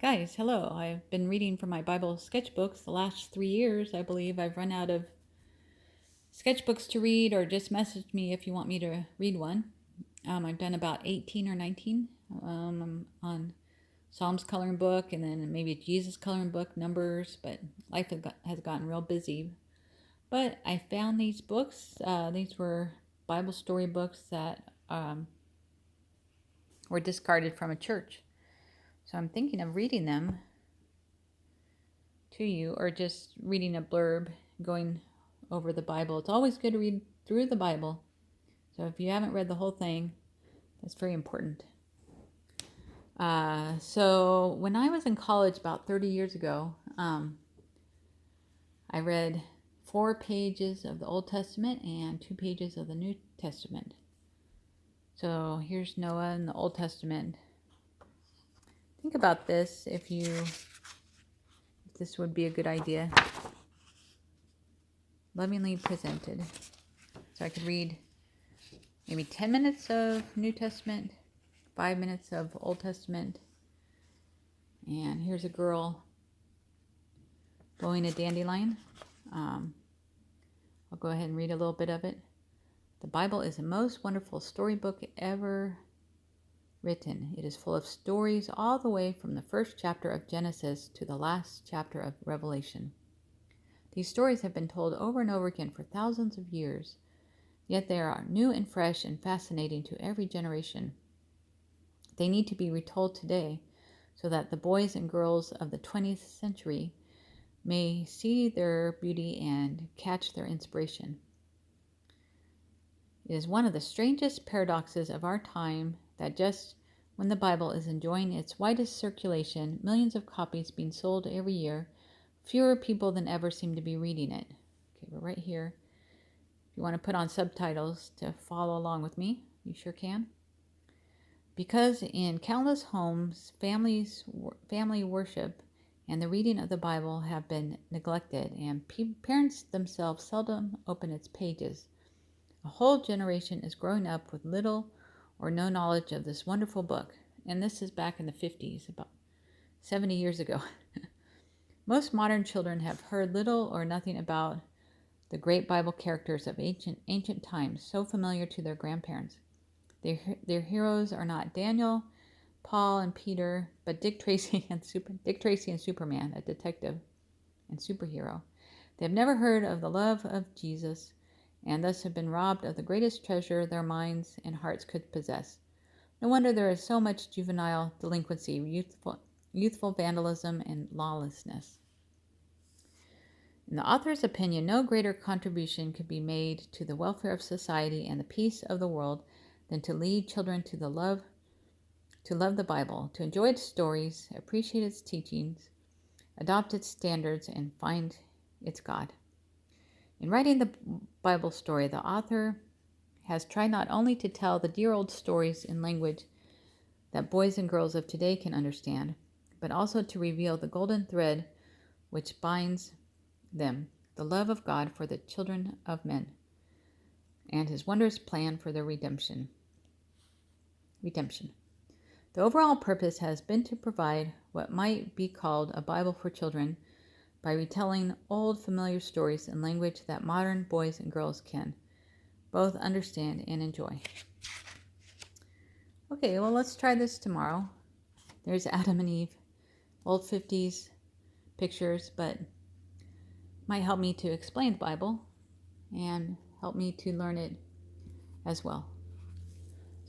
Guys, hello. I've been reading from my Bible sketchbooks the last 3 years. I believe I've run out of sketchbooks to read, or just message me if you want me to read one. I've done about 18 or 19. I'm on Psalms coloring book, and then maybe a Jesus coloring book, Numbers, but life has gotten real busy. But I found these books. These were Bible story books that were discarded from a church. So I'm thinking of reading them to you, or just reading a blurb, going over the Bible. It's always good to read through the Bible. So if you haven't read the whole thing, that's very important. So when I was in college about 30 years ago, I read 4 pages of the Old Testament and 2 pages of the New Testament. So here's Noah in the Old Testament. Think about this if this would be a good idea. Lovingly presented. So I could read maybe 10 minutes of New Testament, 5 minutes of Old Testament. And here's a girl blowing a dandelion. I'll go ahead and read a little bit of it. The Bible is the most wonderful storybook ever written. It is full of stories all the way from the first chapter of Genesis to the last chapter of Revelation. These stories have been told over and over again for thousands of years, yet they are new and fresh and fascinating to every generation. They need to be retold today so that the boys and girls of the 20th century may see their beauty and catch their inspiration. It is one of the strangest paradoxes of our time that just when the Bible is enjoying its widest circulation, millions of copies being sold every year, fewer people than ever seem to be reading it. Okay, we're right here. If you want to put on subtitles to follow along with me, you sure can. Because in countless homes, family worship and the reading of the Bible have been neglected, and parents themselves seldom open its pages. A whole generation is growing up with little or no knowledge of this wonderful book, and this is back in the 50s, about 70 years ago. Most modern children have heard little or nothing about the great Bible characters of ancient times, so familiar to their grandparents. Their heroes are not Daniel, Paul, and Peter, but Dick Tracy and Superman, a detective and superhero. They have never heard of the love of Jesus, and thus have been robbed of the greatest treasure their minds and hearts could possess. No wonder there is so much juvenile delinquency, youthful vandalism, and lawlessness. In the author's opinion, no greater contribution could be made to the welfare of society and the peace of the world than to lead children to love the Bible, to enjoy its stories, appreciate its teachings, adopt its standards, and find its God. In writing the Bible story, the author has tried not only to tell the dear old stories in language that boys and girls of today can understand, but also to reveal the golden thread which binds them, the love of God for the children of men, and his wondrous plan for their redemption. The overall purpose has been to provide what might be called a Bible for children by retelling old familiar stories in language that modern boys and girls can both understand and enjoy. Okay, well, let's try this tomorrow. There's Adam and Eve, old 50s pictures, but might help me to explain the Bible and help me to learn it as well.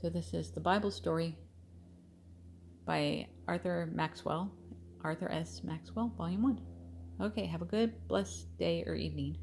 So this is the Bible story by Arthur S. Maxwell, Volume 1. Okay, have a good, blessed day or evening.